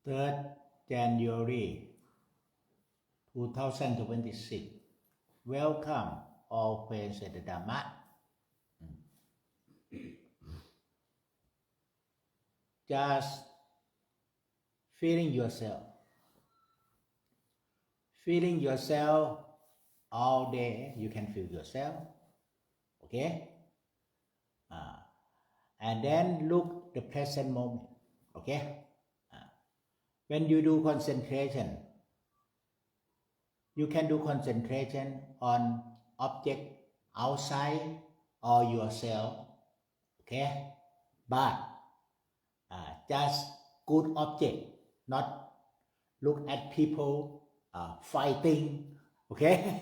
3rd January 2026. Welcome all friends at the Dhamma. Just feeling yourself. Feeling yourself all day, you can feel yourself. Okay? And then look the present moment. Okay? When you do concentration, you can do concentration on object outside or yourself. Okay? But just good object, not look at people fighting. Okay?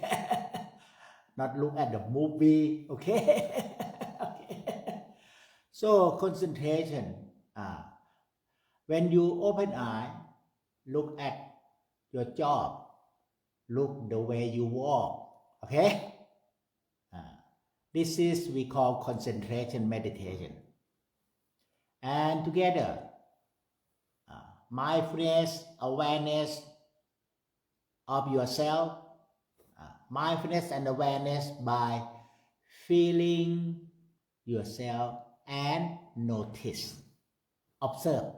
Not look at the movie. Okay? Okay. So concentration. When you open eye, look at your job. Look the way you walk. Okay? This is we call concentration meditation. And together, mindfulness, awareness of yourself, mindfulness and awareness by feeling yourself and notice. Observe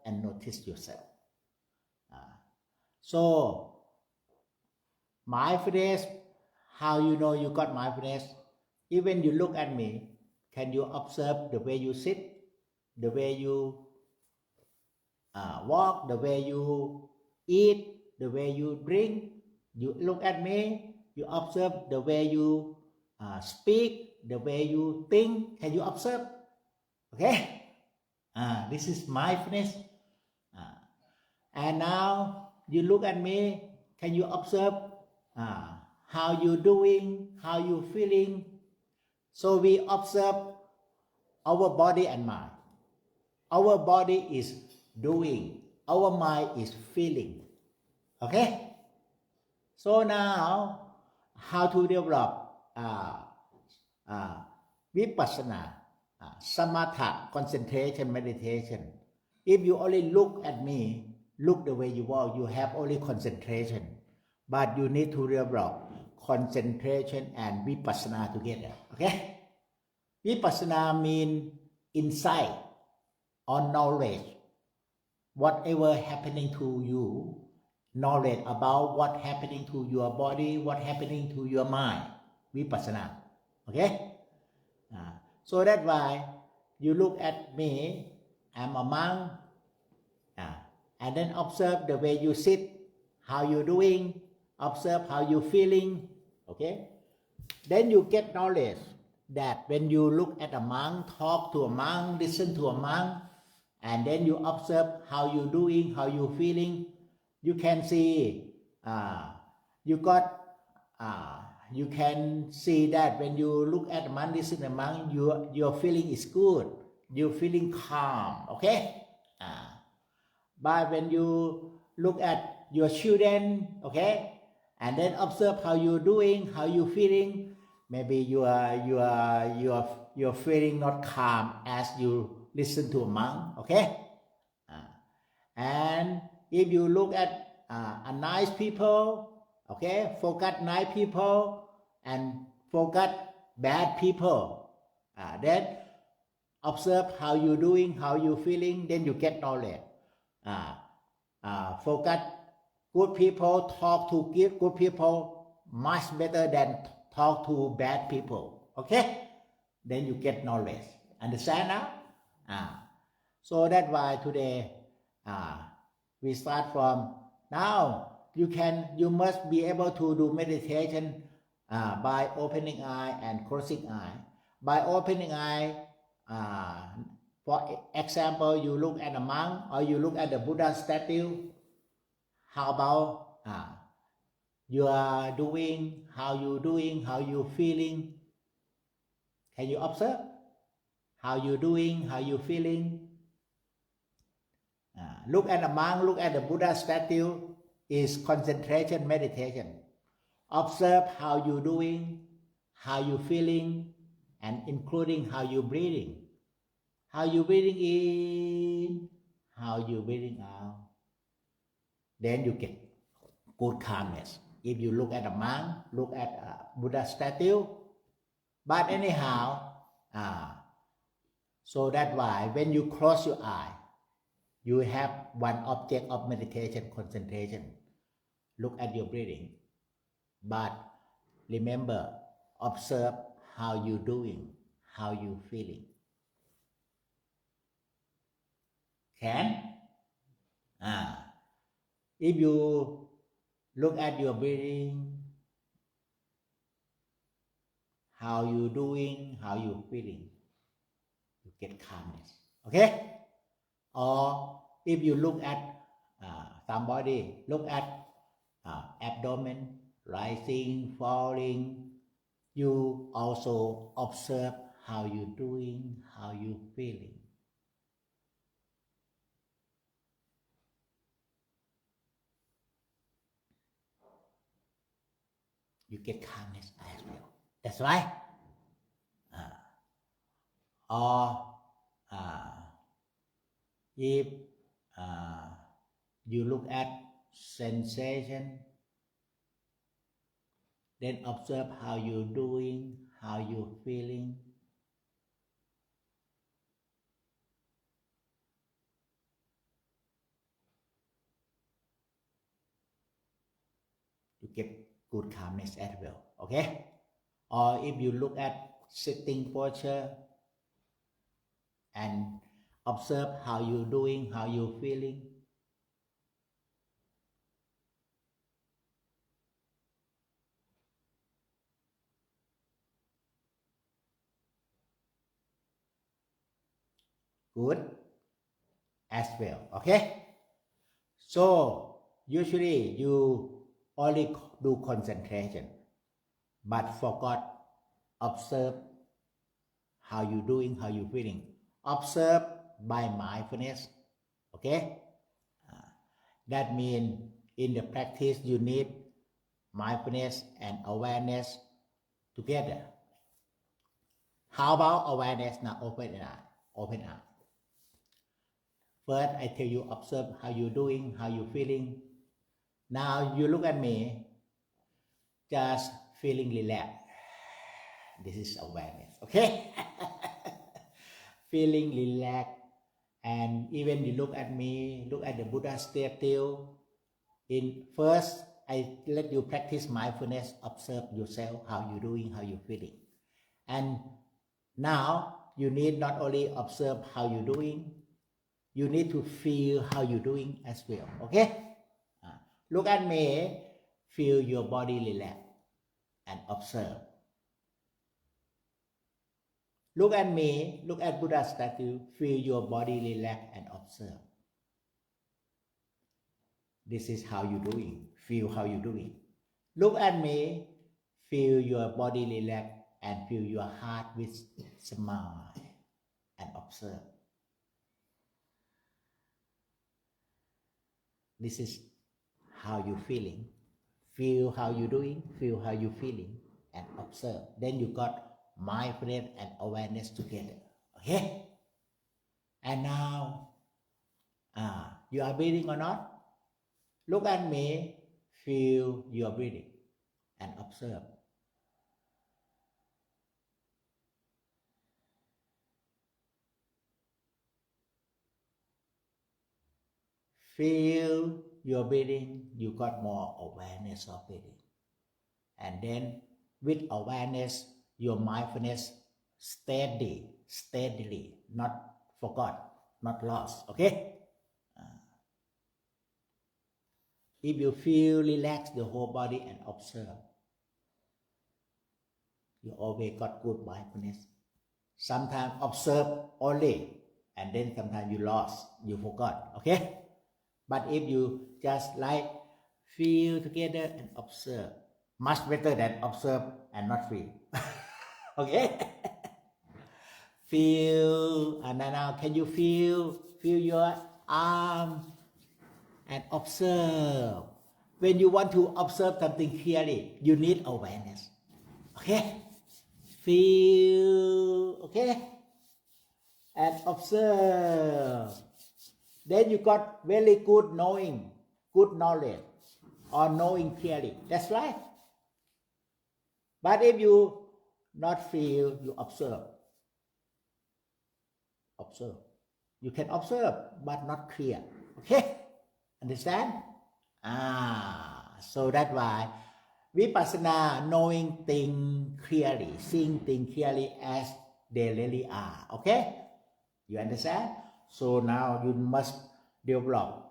and notice yourself. So, mindfulness, how you know you got mindfulness? Even you look at me, can you observe the way you sit, the way you walk, the way you eat, the way you drink? You look at me, you observe the way you speak, the way you think. Can you observe? Okay? This is mindfulness. And now you look at me, can you observe how you doing, how you feeling? So we observe our body and mind. Our body is doing, our mind is feeling. Okay? So now, how to develop vipassana, samatha, concentration, meditation. If you only look at me, look the way you walk, you have only concentration. But you need to develop concentration and vipassana together. Okay? Vipassana means insight or knowledge. Whatever happening to you, knowledge about what happening to your body, what happening to your mind. Vipassana. Okay? So that's why you look at me, I'm a monk, and then observe the way you sit, how you doing, observe how you feeling. Okay? Then you get knowledge that when you look at a monk, talk to a monk, listen to a monk, and then you observe how you doing, how you feeling, you can see, you can see that when you look at a monk, listen to a monk, your feeling is good, you're feeling calm. Okay? But when you look at your children, okay, and then observe how you're doing, how you feeling, maybe you're feeling not calm as you listen to a monk. Okay? And if you look at a nice people, okay, focus nice people and focus bad people, then observe how you doing, how you feeling, then you get knowledge. Focus good people, talk to good people much better than talk to bad people. Okay? Then you get knowledge. Understand now? So that's why today we start from now. You must be able to do meditation by opening eye and closing eye. By opening eye, for example, you look at a monk or you look at the Buddha statue. How about you are doing, how you feeling? Can you observe how you doing, how you feeling? Look at a monk, look at the Buddha statue is concentration meditation. Observe how you doing, how you feeling, and including how you breathing. How you breathing in, how you breathing out, then you get good calmness. If you look at a monk, look at a Buddha statue, but anyhow, so that's why when you close your eye, you have one object of meditation, concentration. Look at your breathing, but remember, observe how you doing, how you feeling. Can? If you look at your breathing, how you doing, how you feeling, you get calmness. Okay? Or if you look at somebody, look at abdomen, rising, falling, you also observe how you doing, how you feeling. You get calmness as well. That's right. Or if you look at sensation, then observe how you're doing, how you're feeling. You get good calmness as well. Okay? Or if you look at sitting posture and observe how you're doing, how you're feeling. Good as well. Okay? So usually you only do concentration, but forgot observe how you doing, how you feeling. Observe by mindfulness. Okay? That means in the practice you need mindfulness and awareness together. How about awareness? Now open eye. Open eye. First, I tell you observe how you doing, how you feeling. Now you look at me, just feeling relaxed. This is awareness, okay? Feeling relaxed, and even you look at me, look at the Buddha statue. In first, I let you practice mindfulness, observe yourself, how you doing, how you feeling. And now you need not only observe how you doing, you need to feel how you doing as well, okay? Look at me, feel your body relax and observe. Look at me, look at Buddha statue, feel your body relax and observe. This is how you doing, feel how you doing. Look at me, feel your body relax and feel your heart with smile and observe. This is how you feeling. Feel how you doing, feel how you feeling and observe. Then you got mindfulness and awareness together. Okay? And now, you are breathing or not? Look at me, feel your breathing and observe. Feel your breathing, you got more awareness of breathing. And then with awareness, your mindfulness steadily, not forgot, not lost, okay? If you feel relaxed the whole body and observe, you always got good mindfulness. Sometimes observe only, and then sometimes you lost, you forgot, okay? But if you just like feel together and observe, much better than observe and not feel. Okay? Feel, and now can you feel your arm and observe. When you want to observe something clearly, you need awareness. Okay? Feel, okay? And observe. then you got very good knowing, good knowledge, or knowing clearly. That's right. But if you not feel, you observe. Observe. You can observe, but not clear. Okay? Understand? So that's why Vipassana, knowing things clearly, seeing things clearly as they really are. Okay? You understand? So now you must develop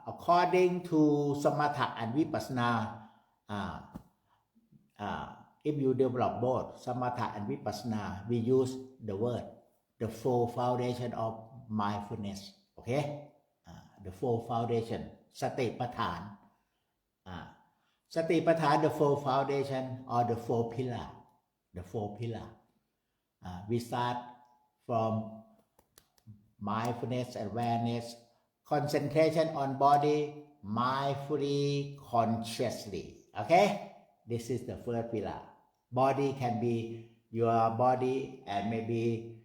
according to Samatha and Vipassana. If you develop both Samatha and Vipassana, we use the word, the four foundation of mindfulness. Okay? The four foundation, Satipatthana. Satipatthana, the four foundation or the four pillar. The four pillar. We start from mindfulness, awareness, concentration on body, mindfully, consciously. Okay? This is the first pillar. Body can be your body and maybe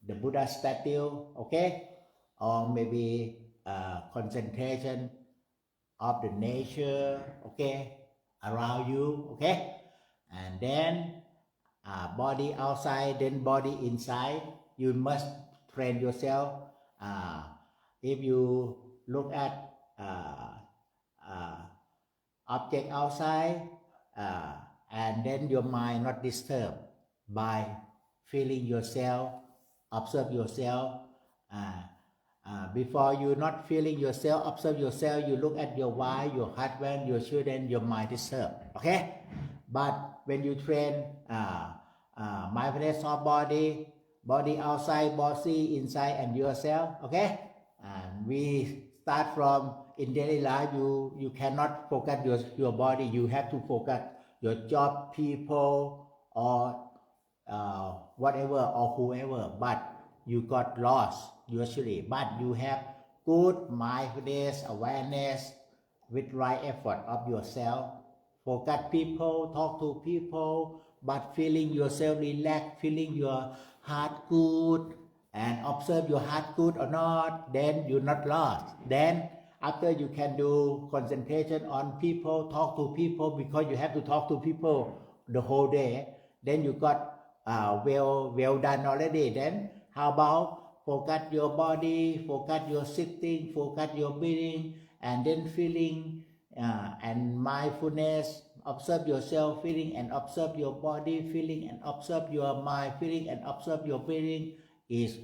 the Buddha statue, okay? Or maybe concentration of the nature, okay, around you, okay? And then body outside, then body inside. You must train yourself. If you look at object outside, and then your mind not disturbed by feeling yourself, observe yourself. Before you not feeling yourself, observe yourself, you look at your wife, your husband, your children, your mind disturbed. Okay? But when you train mindfulness of body outside, body inside, and yourself, okay? And we start from in daily life, you cannot focus your body. You have to focus your job, people, or whatever or whoever. But you got lost usually. But you have good mindfulness, awareness with right effort of yourself. Focus people, talk to people, but feeling yourself relaxed, feeling your heart good, and observe your heart good or not, then you're not lost. Then after you can do concentration on people, talk to people, because you have to talk to people the whole day, then you got well done already. Then how about focus your body, focus your sitting, focus your breathing, and then feeling and mindfulness. Observe yourself feeling and observe your body feeling and observe your mind feeling and observe your breathing is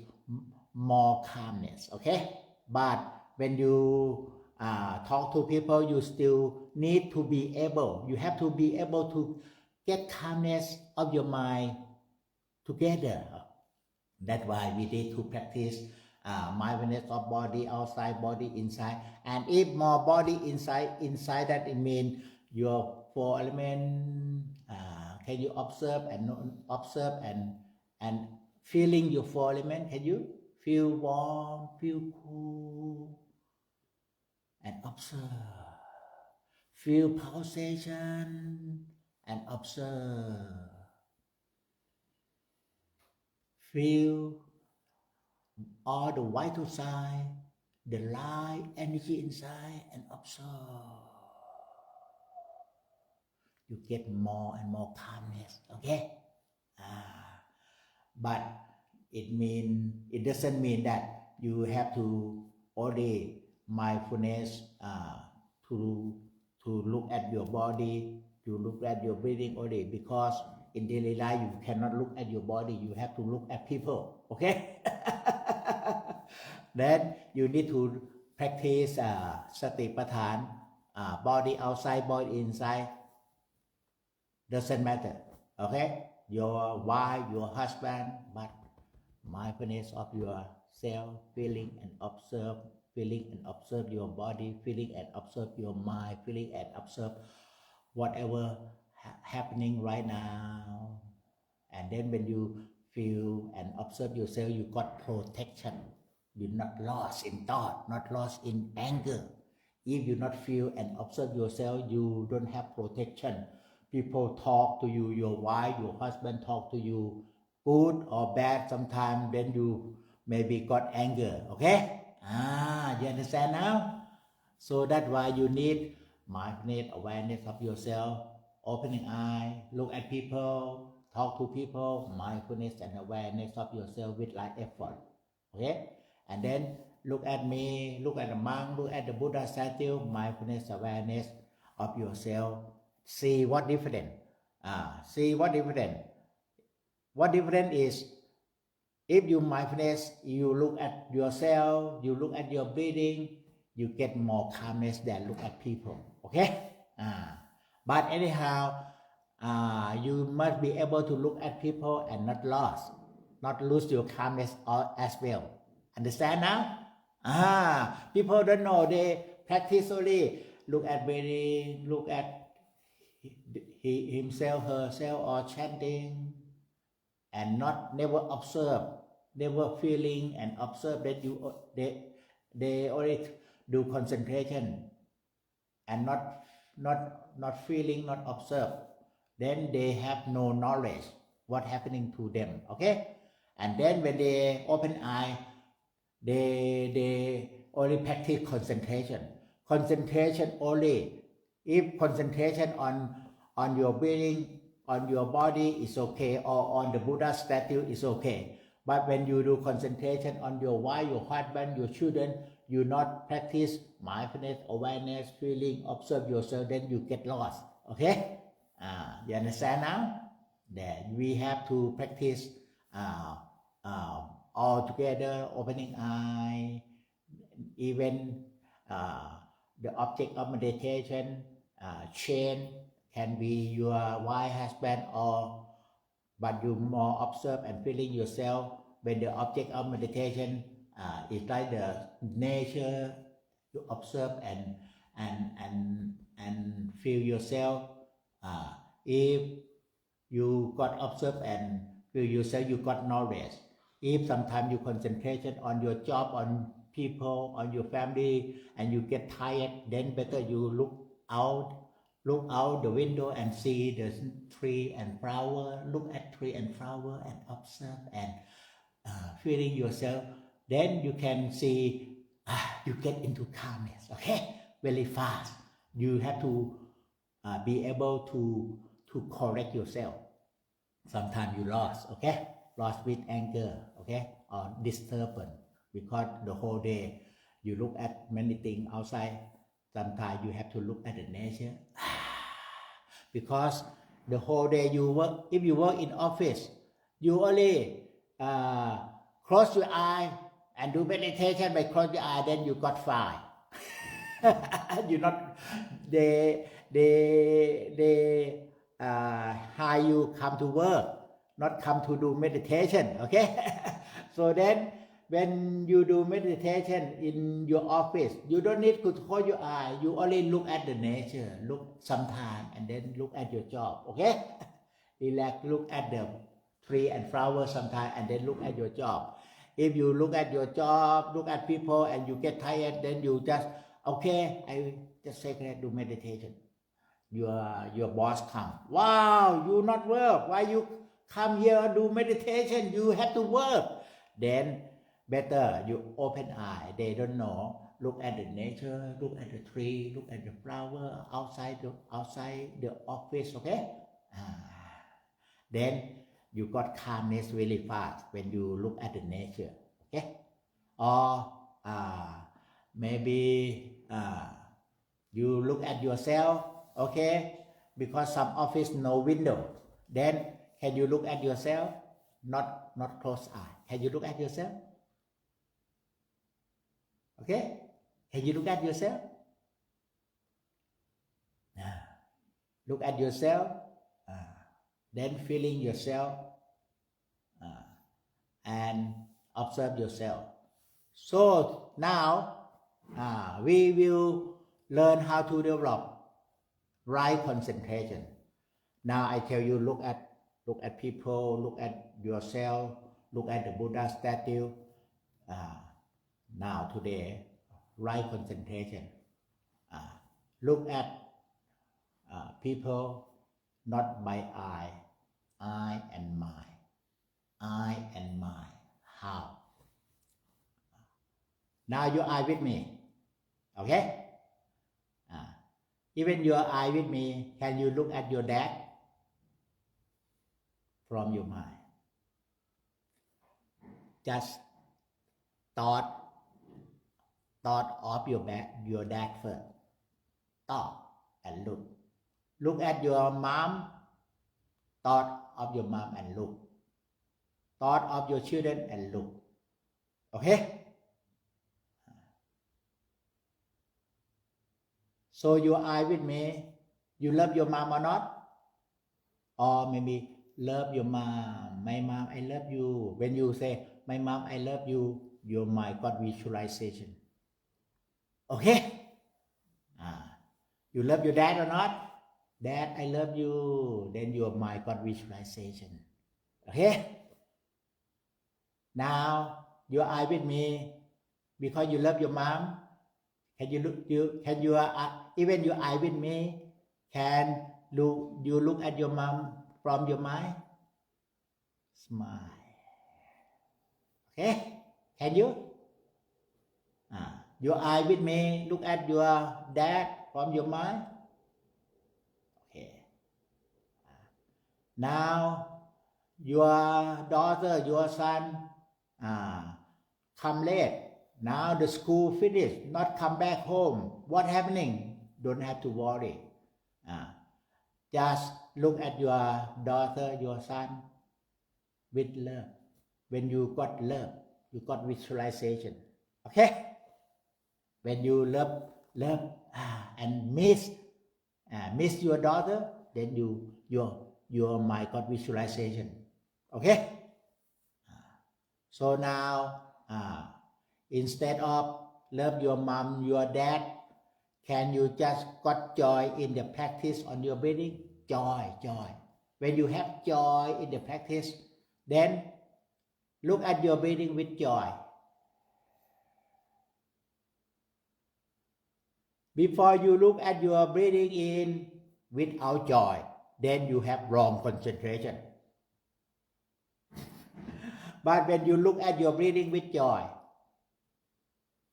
more calmness. Okay? But when you talk to people, you still need to be able, you have to be able to get calmness of your mind together. That's why we need to practice mindfulness of body outside, body inside. And if more body inside that it means your four elements, can you observe and feeling your four elements? Can you feel warm, feel cool, and observe? Feel pulsation and observe. Feel all the vital sign, the light energy inside, and observe. You get more and more calmness. Okay? But it doesn't mean that you have to only mindfulness to look at your body, to look at your breathing only, because in daily life you cannot look at your body, you have to look at people. Okay? Then you need to practice Satipatthana, body outside, body inside, doesn't matter. Okay? Your wife, your husband, but mindfulness of yourself, feeling and observe your body, feeling and observe your mind, feeling and observe whatever happening right now. And then when you feel and observe yourself, you got protection. You're not lost in thought, not lost in anger. If you not feel and observe yourself, you don't have protection. People talk to you, your wife, your husband talk to you, good or bad sometimes, then you maybe got anger. Okay? You understand now? So that's why you need mindfulness, awareness of yourself, opening eye, look at people, talk to people, mindfulness and awareness of yourself with light effort. Okay? And then look at me, look at the monk, look at the Buddha statue, mindfulness, awareness of yourself. See what different. See what different. What different is, if you mindfulness, you look at yourself, you look at your breathing, you get more calmness than look at people. Okay? But anyhow, you must be able to look at people and not lose your calmness as well. Understand now? People don't know, they practice only look at breathing, look at himself, herself, or chanting, and never observe, never feeling and observe that they already do concentration and not feeling, not observe. Then they have no knowledge what happening to them. Okay? And then when they open eye, they only practice concentration. Concentration only. If concentration on your breathing, on your body is okay, or on the Buddha statue is okay. But when you do concentration on your wife, your husband, your children, you not practice mindfulness, awareness, feeling, observe yourself, then you get lost. Okay? You understand now? That we have to practice all together, opening eye, even the object of meditation, change, can be your wife, husband, but you more observe and feeling yourself when the object of meditation is like the nature. You observe and feel yourself. If you got observe and feel yourself, you got knowledge. If sometimes you concentration on your job, on people, on your family, and you get tired, then better you look out the window and see the tree and flower. Look at tree and flower and observe and feeling yourself. Then you can see you get into calmness. Okay, very fast. You have to be able to correct yourself. Sometimes you lost. Okay, lost with anger. Okay, or disturbance because the whole day you look at many things outside. Sometimes you have to look at the nature. Because the whole day you work, if you work in office, you only close your eye and do meditation by close your eye, then you got fired. You not they hire you come to work, not come to do meditation. Okay? So then when you do meditation in your office, you don't need to close your eye. You only look at the nature, look sometime, and then look at your job. Okay? Relax, look at the tree and flower sometime, and then look at your job. If you look at your job, look at people, and you get tired, then you just, okay, I just say do meditation. Your boss come. Wow, you not work. Why you come here and do meditation? You have to work. Then better you open eye. They don't know. Look at the nature. Look at the tree. Look at the flower outside the office. Okay. Then you got calmness really fast when you look at the nature. Okay. Or maybe you look at yourself. Okay. Because some office no window. Then can you look at yourself? Not close eye. Can you look at yourself? Okay? Can you look at yourself? Look at yourself, then feeling yourself, and observe yourself. So now we will learn how to develop right concentration. Now I tell you, look at people, look at yourself, look at the Buddha statue. Now today, right concentration. Look at people not by eye and mind. Eye and mind. How? Now your eye with me. Okay? Even your eye with me, can you look at your dad from your mind? Just thought of your dad first. Thought and look. Look at your mom. Thought of your mom and look. Thought of your children and look. Okay? So your eye with me, you love your mom or not? Or maybe love your mom. My mom, I love you. When you say, my mom, I love you, your mind got visualization. Okay? You love your dad or not? Dad, I love you. Then your mind got visualization. Okay? Now, your eye with me, because you love your mom. Can you look? Even your eye with me? Can you look at your mom from your mind? Smile. Okay? Can you? Your eye with me. Look at your dad from your mind. Okay. Now, your daughter, your son, come late. Now the school finished, not come back home. What happening? Don't have to worry. Just look at your daughter, your son with love. When you got love, you got visualization. Okay? When you love and miss your daughter, then your mind got visualization. Okay? So now, instead of love your mom, your dad, can you just got joy in the practice on your breathing? Joy. When you have joy in the practice, then look at your breathing with joy. Before you look at your breathing in without joy, then you have wrong concentration. But when you look at your breathing with joy,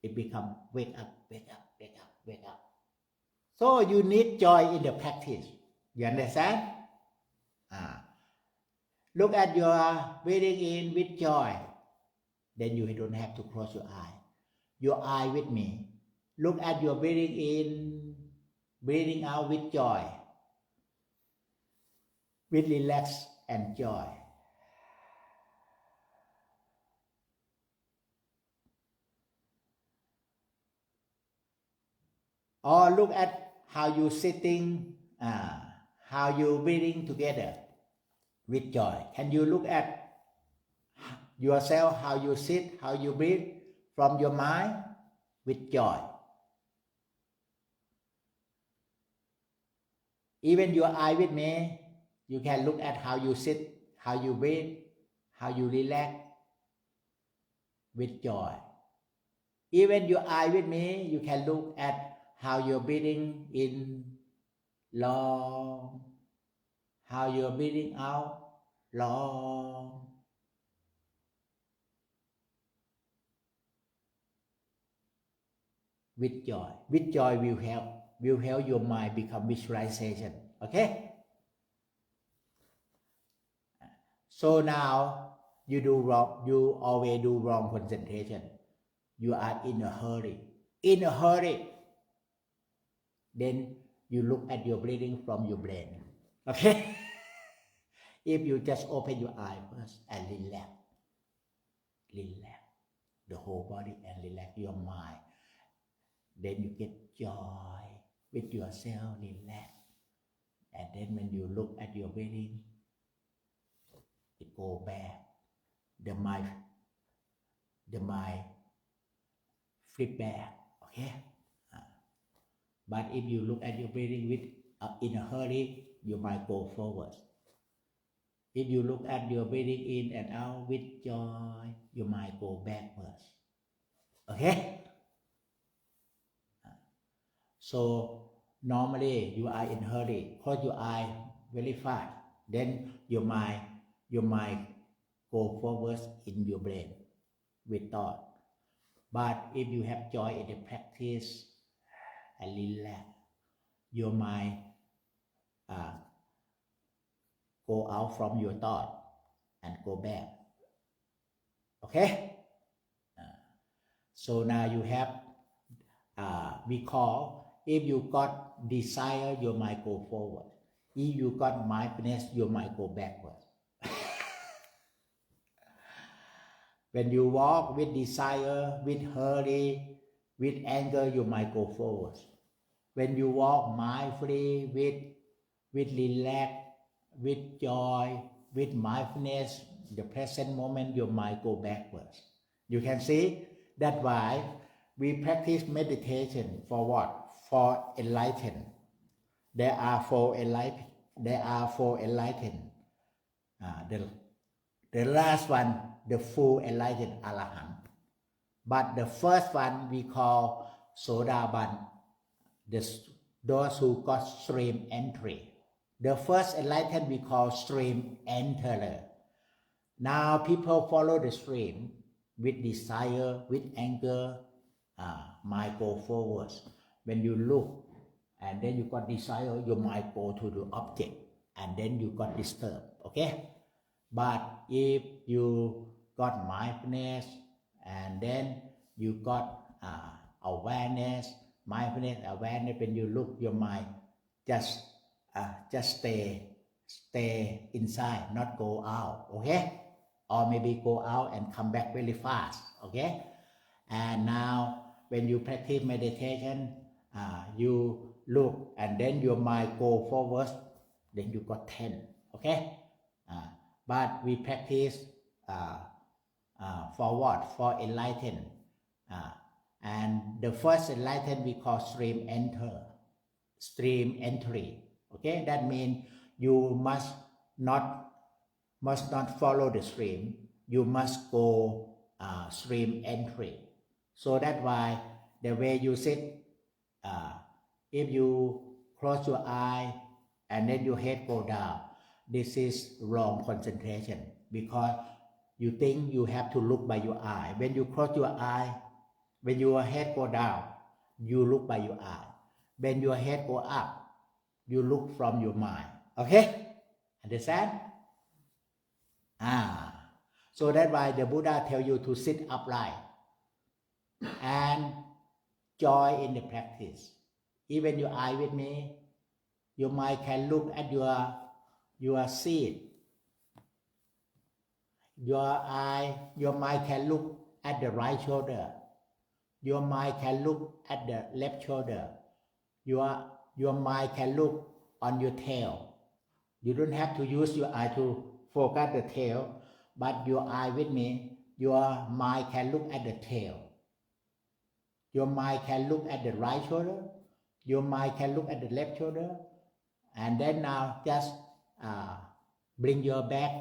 it becomes wake up. So you need joy in the practice. You understand? Look at your breathing in with joy. Then you don't have to close your eye. Your eye with me. Look at your breathing in, breathing out with joy. With relax and joy. Or look at how you sitting, how you breathing together with joy. Can you look at yourself, how you sit, how you breathe from your mind with joy? Even your eye with me, you can look at how you sit, how you breathe, how you relax with joy. Even your eye with me, you can look at how you're breathing in long, how you're breathing out long. With joy. With joy will help your mind become visualization. Okay? So now you always do wrong concentration. You are in a hurry. In a hurry. Then you look at your breathing from your brain. Okay? If you just open your eye first and relax the whole body and relax your mind, then you get joy with yourself, relax. And then when you look at your breathing, it go back. The mind flip back. Okay? But if you look at your breathing in a hurry, your mind go forward. If you look at your breathing in and out with joy, your mind go backwards. Okay? So normally you are in hurry, close your eye very fast. Then your mind go forward in your brain with thought. But if you have joy in the practice and relax, your mind go out from your thought and go back. Okay? So now you have, we call, if you got desire, your mind go forward. If you got mindfulness, your mind go backward. When you walk with desire, with hurry, with anger, your mind go forward. When you walk mindfully, with relax, with joy, with mindfulness, the present moment, your mind go backwards. You can see that's why we practice meditation for what? For enlighten. There are four enlighten. The last one, the full enlightened Arahant. But the first one we call Sodaban, those who got stream entry. The first enlightened we call stream enterer. Now people follow the stream with desire, with anger, mind go forwards. When you look and then you got desire, your mind go to the object and then you got disturbed, okay? But if you got mindfulness and then you got awareness, mindfulness, awareness, when you look, your mind just stay inside, not go out, okay? Or maybe go out and come back really fast, okay? And now when you practice meditation, you look and then your mind go forward, then you got 10, okay? But we practice forward, for enlighten. And the first enlighten we call stream entry. Okay, that means you must not follow the stream. You must go stream entry. So that's why the way you sit, if you close your eye and then your head go down, this is wrong concentration because you think you have to look by your eye. When you close your eye, when your head go down, you look by your eye. When your head go up, you look from your mind. Okay? Understand? So that's why the Buddha tell you to sit upright and joy in the practice. Even your eye with me, your mind can look at your seat. Your mind can look at the right shoulder. Your mind can look at the left shoulder. Your mind can look on your tail. You don't have to use your eye to focus the tail, but your eye with me, your mind can look at the tail. Your mind can look at the right shoulder. Your mind can look at the left shoulder. And then now just bring your back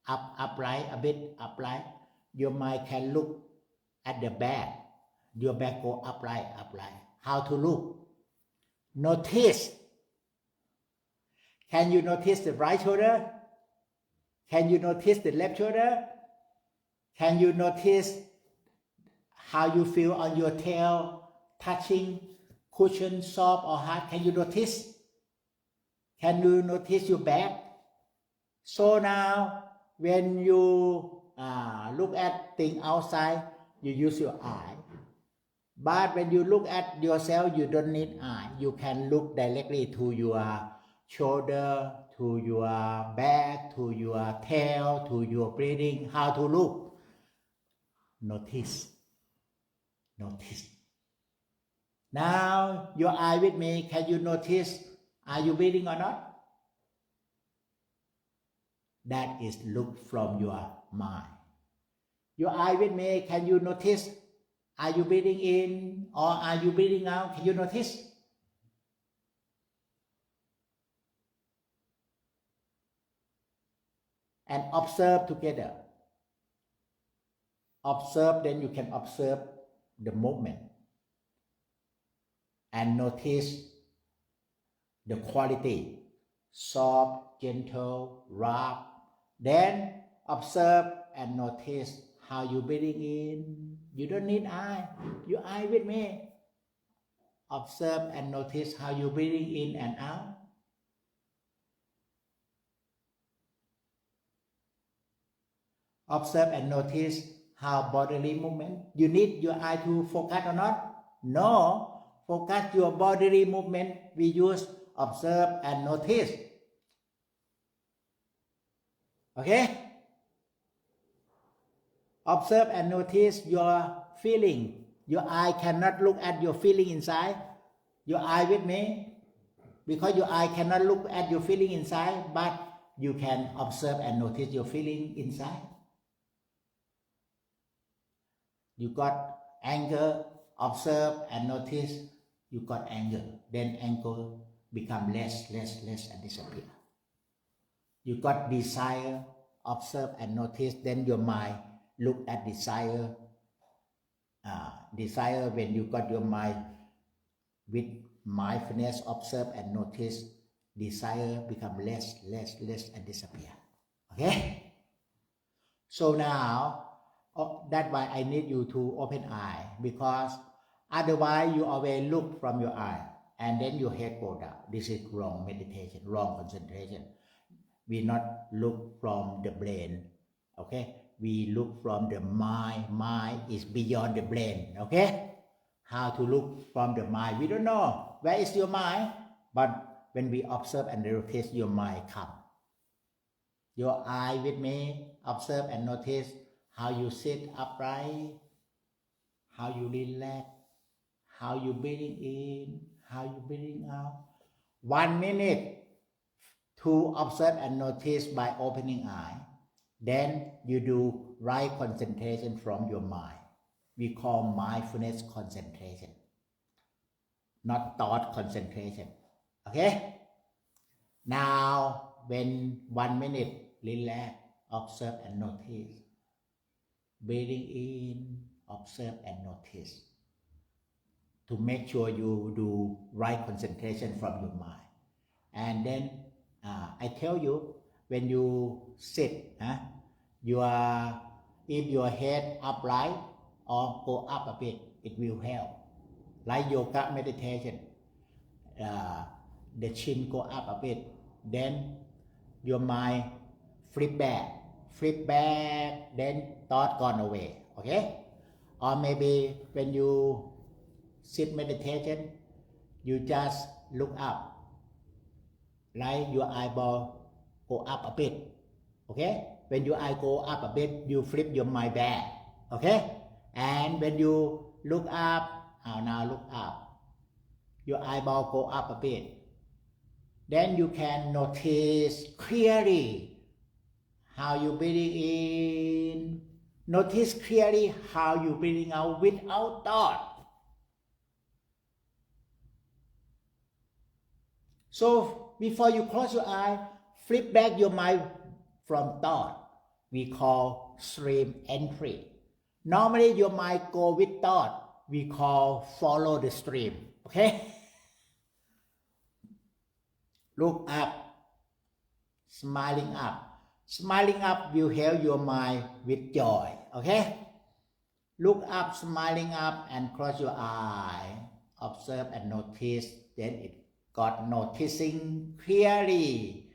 upright, a bit upright. Your mind can look at the back. Your back go upright. How to look? Notice. Can you notice the right shoulder? Can you notice the left shoulder? Can you notice how you feel on your tail, touching cushion, soft or hard? Can you notice? Can you notice your back? So now, when you look at things outside, you use your eye. But when you look at yourself, you don't need eye. You can look directly to your shoulder, to your back, to your tail, to your breathing. How to look? Notice. Now, your eye with me, can you notice? Are you breathing or not? That is look from your mind. Your eye with me, can you notice? Are you breathing in or are you breathing out? Can you notice? And observe together. Observe, then you can observe the movement. And notice the quality. Soft, gentle, rough. Then observe and notice how you breathing in. You don't need eye. You eye with me. Observe and notice how you breathing in and out. Observe and notice how bodily movement. You need your eye to focus or not? No. Focus your bodily movement. We use observe and notice. Okay? Observe and notice your feeling. Your eye cannot look at your feeling inside. Your eye with me. Because your eye cannot look at your feeling inside, but you can observe and notice your feeling inside. You got anger, observe and notice you got anger. Then anger become less and disappear. You got desire, observe and notice, then your mind look at desire. Desire, when you got your mind with mindfulness, observe and notice, desire become less and disappear. Okay? So now, that's why I need you to open eye, because otherwise you always look from your eye and then your head go down. This is wrong meditation, wrong concentration. We not look from the brain, okay? We look from the mind. Mind is beyond the brain, okay? How to look from the mind, we don't know. Where is your mind? But when we observe and notice, your mind come. Your eye with me, observe and notice how you sit upright, how you relax, how you breathing in, how you breathing out. 1 minute to observe and notice by opening eye. Then you do right concentration from your mind. We call mindfulness concentration, not thought concentration. Okay? Now, when 1 minute, relax, observe and notice. Breathing in, observe and notice. To make sure you do right concentration from your mind. And then I tell you, when you sit, if your head upright or go up a bit, it will help. Like yoga meditation, the chin go up a bit, then your mind flip back, then thought gone away, okay? Or maybe when you sit meditation, you just look up, like your eyeball go up a bit, okay? When your eye go up a bit, you flip your mind back, okay? And when you look up, now look up, your eyeball go up a bit. Then you can notice clearly how you breathing in. Notice clearly how you breathing out without thought. So before you close your eye, flip back your mind from thought. We call stream entry. Normally your mind go with thought. We call follow the stream. Okay? Look up. Smiling up. Smiling up will help your mind with joy. Okay? Look up, smiling up, and close your eye. Observe and notice. Then it got noticing clearly.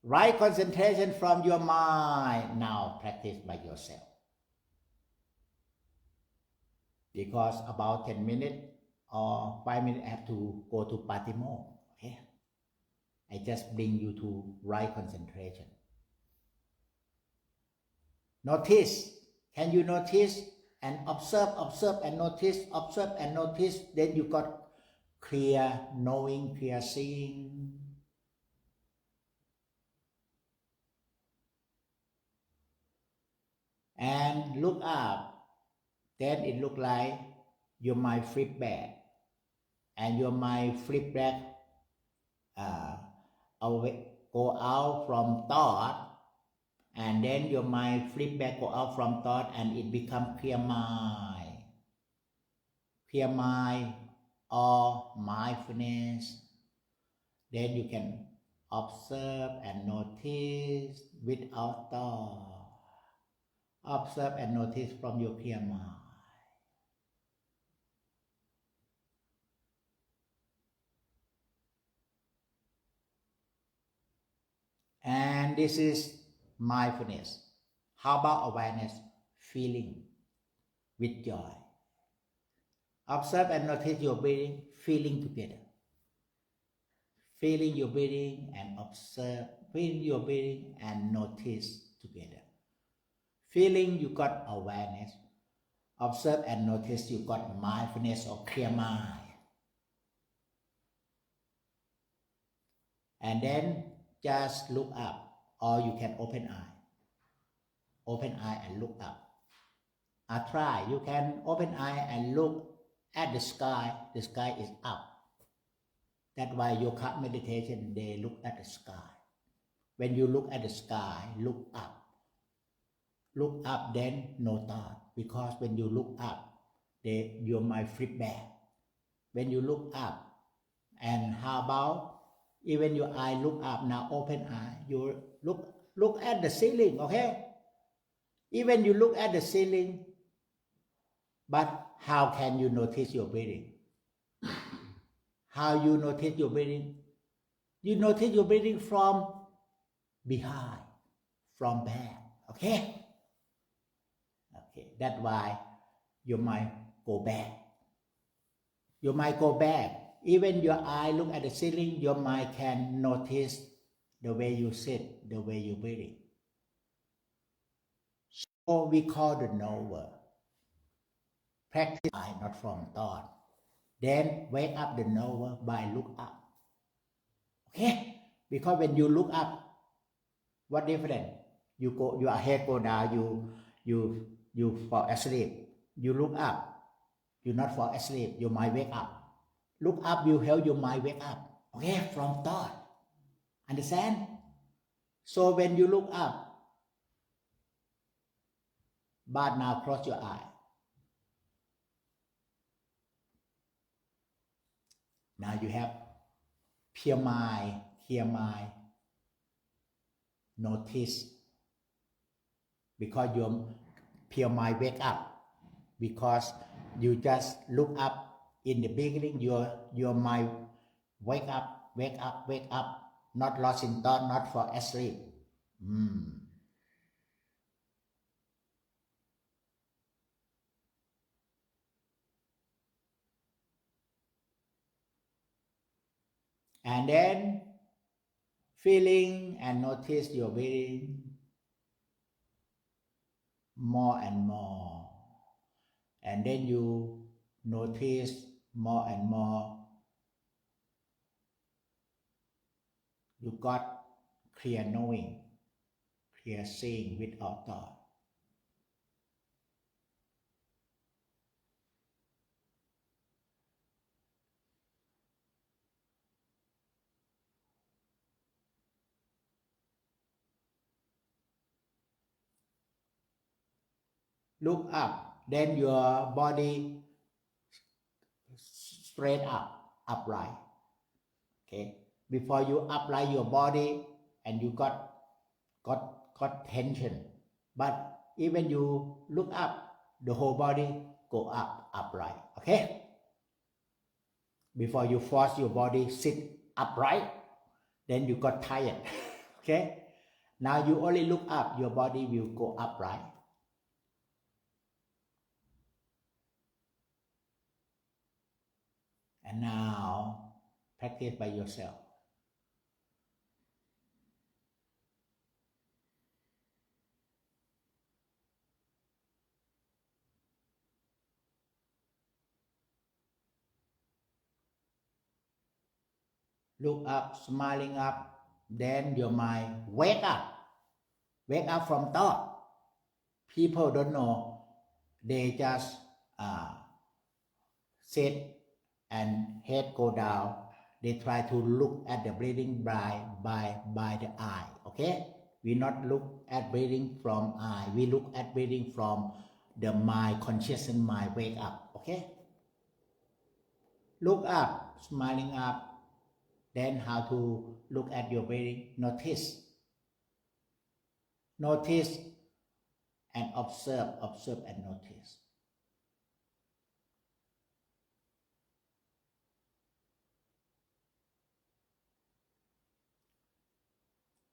Right concentration from your mind. Now practice by yourself. Because about 10 minutes or 5 minutes I have to go to Patimo. Okay? I just bring you to right concentration. Notice. Can you notice? And observe and notice, observe and notice. Then you got clear knowing, clear seeing. And look up. Then it look like your mind flip back. And your mind flip back, away, go out from thought. And then your mind flip back, go out from thought, and it become clear mind. Clear mind or mindfulness. Then you can observe and notice without thought. Observe and notice from your clear mind. And this is mindfulness. How about awareness? Feeling with joy. Observe and notice your breathing, feeling together. Feeling your breathing and observe, feeling your breathing and notice together. Feeling you got awareness. Observe and notice you got mindfulness or clear mind. And then just look up, or you can open eye. Open eye and look up. Try. You can open eye and look at the sky. The sky is up. That's why yoga meditation, they look at the sky. When you look at the sky, look up. Look up, then no thought. Because when you look up, your mind flip back. When you look up, and how about even your eye look up, now open eye, you look at the ceiling, okay? Even you look at the ceiling, but how can you notice your breathing? How you notice your breathing? You notice your breathing from behind, from back, okay? Okay, that's why your mind go back. Your mind go back. Even your eye look at the ceiling, your mind can notice the way you sit, the way you breathing. So we call the knower. Practice eye, not from thought. Then wake up the knower by look up. Okay? Because when you look up, what different? Your head go down, you fall asleep. You look up, you not fall asleep, your mind wake up. Look up, you help your mind wake up. Okay, from thought. Understand? So when you look up, but now close your eye. Now you have pure mind, clear mind. Notice. Because your pure mind wake up. Because you just look up. In the beginning, your mind wake up, not lost in thought, not fall asleep. And then feeling and notice your breathing more and more. And then you notice more and more. You got clear knowing, clear seeing without thought. Look up, then your body straight up, upright. Okay, before you upright your body and you got tension, but even you look up, the whole body go up, upright. Okay, before you force your body sit upright, then you got tired. Okay, now you only look up, your body will go upright. And now practice by yourself. Look up, smiling up, then your mind wake up from thought. People don't know, they just sit and head go down. They try to look at the breathing by the eye. Okay, we not look at breathing from eye, we look at breathing from the mind, conscious mind wake up. Okay, look up, smiling up. Then how to look at your breathing? Notice and observe and notice.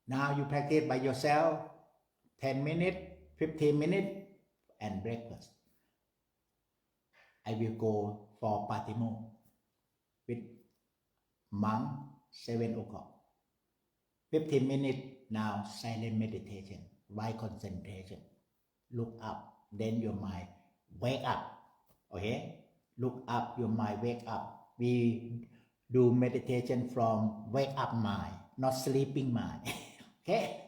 Now you practice by yourself 10 minutes, 15 minutes, and breakfast. I will go for Patimo with monk 7 o'clock. 15 minutes now silent meditation, right concentration. Look up, then your mind wake up. Okay? Look up, your mind wake up. We do meditation from wake up mind, not sleeping mind. Okay?